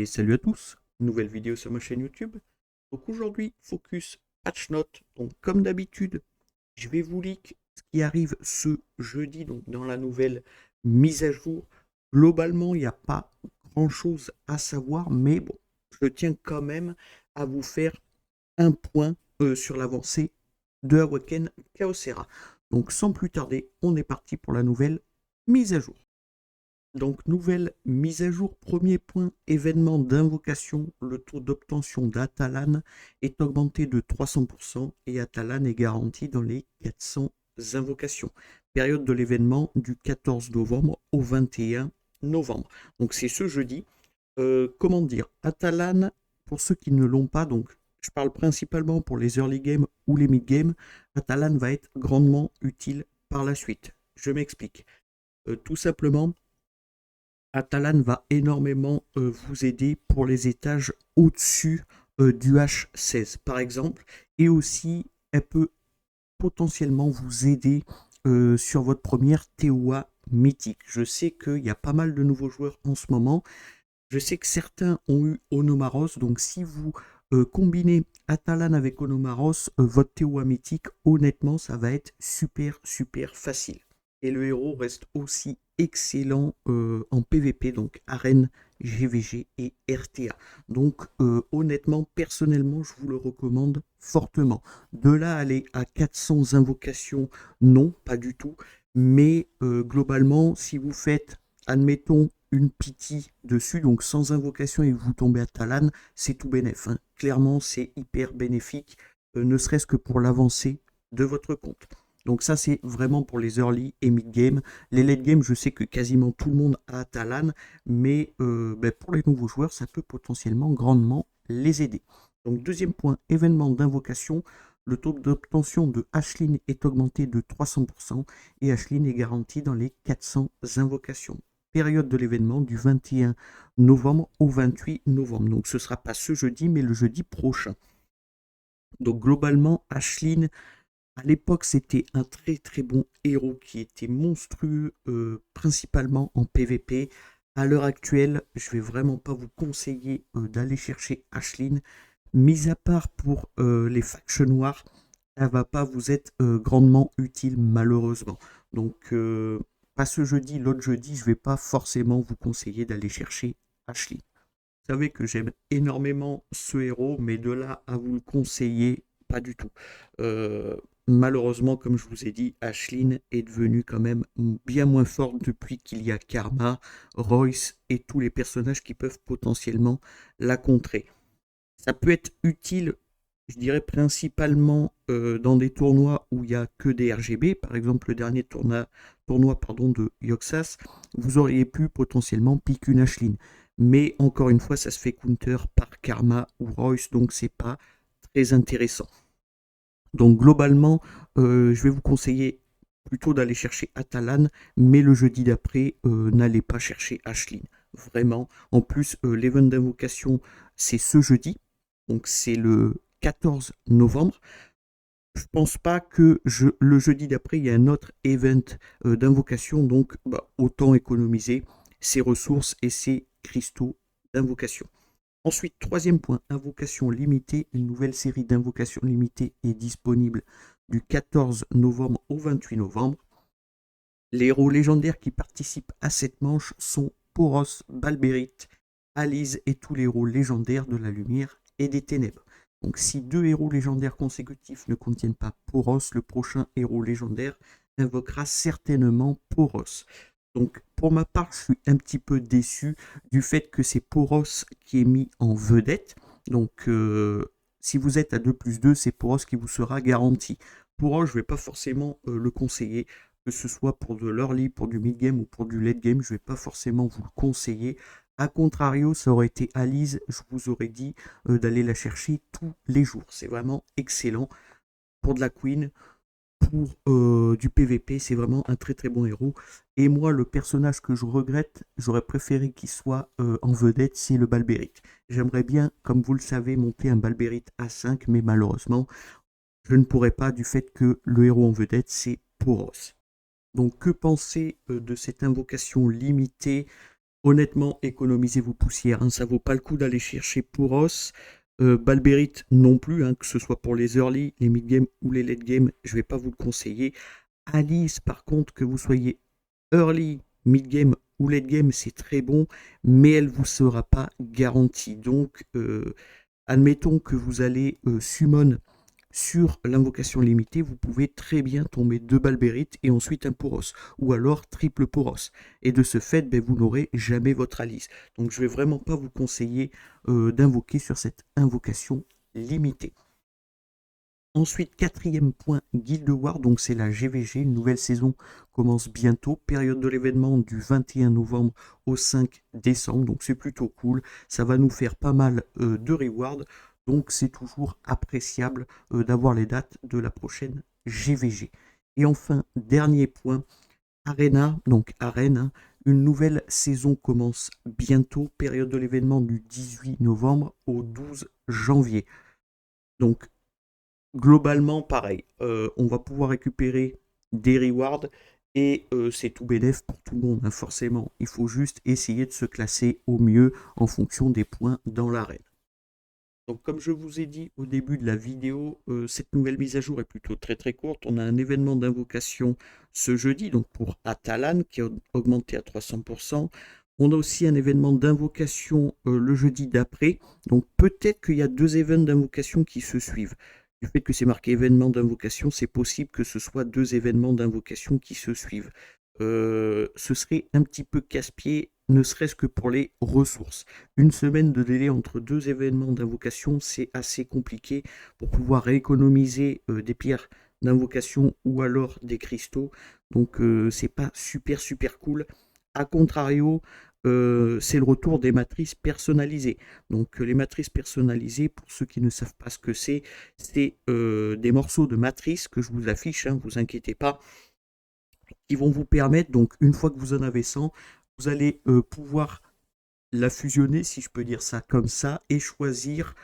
Et salut à tous, nouvelle vidéo sur ma chaîne YouTube. Donc aujourd'hui, focus patch note. Donc comme d'habitude, je vais vous leak ce qui arrive ce jeudi, donc dans la nouvelle mise à jour. Globalement, il n'y a pas grand chose à savoir, mais bon, je tiens quand même à vous faire un point sur l'avancée de Awaken Chaosera. Donc sans plus tarder, on est parti pour la nouvelle mise à jour. Donc, nouvelle mise à jour, premier point, événement d'invocation, le taux d'obtention d'Atalan est augmenté de 300% et Atalan est garanti dans les 400 invocations. Période de l'événement du 14 novembre au 21 novembre. Donc, c'est ce jeudi. Comment dire, Atalan, pour ceux qui ne l'ont pas, donc je parle principalement pour les early games ou les mid games, Atalan va être grandement utile par la suite. Je m'explique. Tout simplement, Atalan va énormément vous aider pour les étages au-dessus du H16 par exemple, et aussi elle peut potentiellement vous aider sur votre première TOA mythique. Je sais qu'il y a pas mal de nouveaux joueurs en ce moment, je sais que certains ont eu Onomaros, donc si vous combinez Atalan avec Onomaros, votre TOA mythique, honnêtement ça va être super facile. Et le héros reste aussi excellent en PvP, donc arène, GVG et RTA. Donc honnêtement, personnellement, je vous le recommande fortement. De là à aller à 400 invocations, non, pas du tout. Mais globalement, si vous faites, admettons, une pity dessus, donc sans invocation et vous tombez à Talan, c'est tout bénéf. Hein. Clairement, c'est hyper bénéfique, ne serait-ce que pour l'avancée de votre compte. Donc ça, c'est vraiment pour les early et mid game. Les late game, je sais que quasiment tout le monde a Talan, mais pour les nouveaux joueurs, ça peut potentiellement grandement les aider. Donc deuxième point, événement d'invocation. Le taux d'obtention de Ashlyn est augmenté de 300% et Ashlyn est garanti dans les 400 invocations. Période de l'événement du 21 novembre au 28 novembre. Donc ce ne sera pas ce jeudi, mais le jeudi prochain. Donc globalement, Ashlyn, à l'époque, c'était un très bon héros qui était monstrueux, principalement en PvP. À l'heure actuelle, je ne vais vraiment pas vous conseiller d'aller chercher Ashlyn. Mis à part pour les factions noires, elle ne va pas vous être grandement utile malheureusement. Donc pas ce jeudi, l'autre jeudi, je ne vais pas forcément vous conseiller d'aller chercher Ashlyn. Vous savez que j'aime énormément ce héros, mais de là à vous le conseiller, pas du tout. Malheureusement, comme je vous ai dit, Ashlyn est devenue quand même bien moins forte depuis qu'il y a Karma, Royce et tous les personnages qui peuvent potentiellement la contrer. Ça peut être utile, je dirais principalement dans des tournois où il n'y a que des RGB. Par exemple, le dernier tournoi de Yoxas, vous auriez pu potentiellement piquer une Ashlyn. Mais encore une fois, ça se fait counter par Karma ou Royce, donc c'est pas très intéressant. Donc globalement, je vais vous conseiller plutôt d'aller chercher Atalan, mais le jeudi d'après, n'allez pas chercher Ashlyn. Vraiment. En plus, l'event d'invocation, c'est ce jeudi. Donc c'est le 14 novembre. Je pense pas que le jeudi d'après, il y a un autre event d'invocation. Donc autant économiser ses ressources et ses cristaux d'invocation. Ensuite, troisième point, invocation limitée. Une nouvelle série d'invocations limitées est disponible du 14 novembre au 28 novembre. Les héros légendaires qui participent à cette manche sont Poros, Balbérite, Alice et tous les héros légendaires de la lumière et des ténèbres. Donc si deux héros légendaires consécutifs ne contiennent pas Poros, le prochain héros légendaire invoquera certainement Poros. Donc pour ma part, je suis un petit peu déçu du fait que c'est Poros qui est mis en vedette. Donc si vous êtes à 2+2, c'est Poros qui vous sera garanti. Poros, je ne vais pas forcément le conseiller, que ce soit pour de l'early, pour du mid-game ou pour du late-game, je ne vais pas forcément vous le conseiller. A contrario, ça aurait été Alice, je vous aurais dit d'aller la chercher tous les jours. C'est vraiment excellent pour de la queen. Pour du PVP, c'est vraiment un très bon héros. Et moi, le personnage que je regrette, j'aurais préféré qu'il soit en vedette, c'est le Balbérite. J'aimerais bien, comme vous le savez, monter un Balbérite à 5, mais malheureusement, je ne pourrais pas du fait que le héros en vedette, c'est Poros. Donc, que penser de cette invocation limitée? honnêtement, économisez vos poussières, hein, ça vaut pas le coup d'aller chercher Pouros. Balberit non plus, hein, que ce soit pour les early, les mid-game ou les late-game, je vais pas vous le conseiller. Alice, par contre, que vous soyez early, mid-game ou late-game, c'est très bon, mais elle ne vous sera pas garantie. Donc, admettons que vous allez summon sur l'invocation limitée, vous pouvez très bien tomber 2 Balberit et ensuite un Pouros, ou alors triple Pouros. Et de ce fait, ben, vous n'aurez jamais votre Alice. Donc je ne vais vraiment pas vous conseiller d'invoquer sur cette invocation limitée. Ensuite, quatrième point, Guild Wars, donc c'est la GVG, une nouvelle saison commence bientôt, période de l'événement du 21 novembre au 5 décembre, donc c'est plutôt cool, ça va nous faire pas mal de rewards, donc c'est toujours appréciable d'avoir les dates de la prochaine GVG. Et enfin, dernier point, Arena, donc Arène, hein, une nouvelle saison commence bientôt, période de l'événement du 18 novembre au 12 janvier. Donc globalement, pareil, on va pouvoir récupérer des rewards et c'est tout bénef pour tout le monde, hein, forcément. Il faut juste essayer de se classer au mieux en fonction des points dans l'arène. Donc comme je vous ai dit au début de la vidéo, cette nouvelle mise à jour est plutôt très courte. On a un événement d'invocation ce jeudi, donc pour Atalan, qui a augmenté à 300%. On a aussi un événement d'invocation le jeudi d'après. Donc peut-être qu'il y a 2 événements d'invocation qui se suivent. Du fait que c'est marqué événement d'invocation, c'est possible que ce soit 2 événements d'invocation qui se suivent. Ce serait un petit peu casse-pied, ne serait-ce que pour les ressources. Une semaine de délai entre 2 événements d'invocation, c'est assez compliqué pour pouvoir rééconomiser des pierres d'invocation ou alors des cristaux. Donc c'est pas super cool. A contrario, c'est le retour des matrices personnalisées. Donc les matrices personnalisées, pour ceux qui ne savent pas ce que c'est des morceaux de matrice que je vous affiche, hein, vous inquiétez pas, qui vont vous permettre, donc une fois que vous en avez 100, vous allez pouvoir la fusionner, si je peux dire ça comme ça, et choisir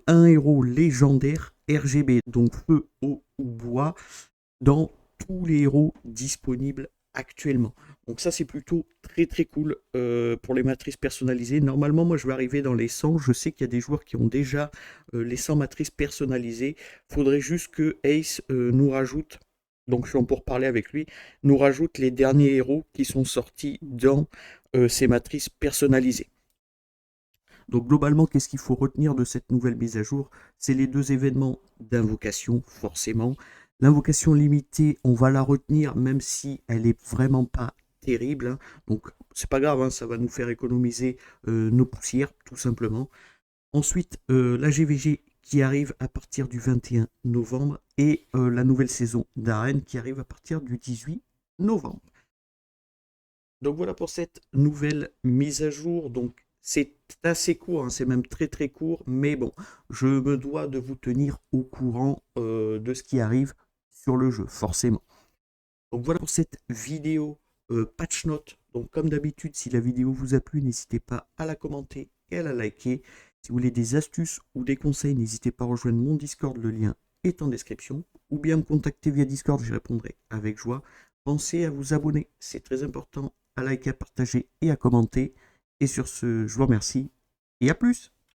un héros légendaire RGB, donc feu, eau ou bois, dans tous les héros disponibles actuellement. Donc ça c'est plutôt très cool pour les matrices personnalisées. Normalement moi je vais arriver dans les 100, je sais qu'il y a des joueurs qui ont déjà les 100 matrices personnalisées. Faudrait juste que Ace nous rajoute, donc je suis en pour parler avec lui, nous rajoute les derniers héros qui sont sortis dans ces matrices personnalisées. Donc globalement, qu'est-ce qu'il faut retenir de cette nouvelle mise à jour? C'est les 2 événements d'invocation, forcément. L'invocation limitée, on va la retenir même si elle est vraiment pas terrible, hein. Donc c'est pas grave, hein, ça va nous faire économiser nos poussières, tout simplement. Ensuite, la GVG qui arrive à partir du 21 novembre et la nouvelle saison d'Arène qui arrive à partir du 18 novembre. Donc voilà pour cette nouvelle mise à jour. Donc c'est assez court, hein, c'est même très court, mais bon, je me dois de vous tenir au courant de ce qui arrive sur le jeu, forcément. Donc voilà pour cette vidéo patch note. Donc comme d'habitude, si la vidéo vous a plu, n'hésitez pas à la commenter et à la liker. Si vous voulez des astuces ou des conseils, n'hésitez pas à rejoindre mon Discord, le lien est en description, ou bien me contacter via Discord, j'y répondrai avec joie. Pensez à vous abonner, c'est très important, à liker, à partager et à commenter. Et sur ce, je vous remercie et à plus!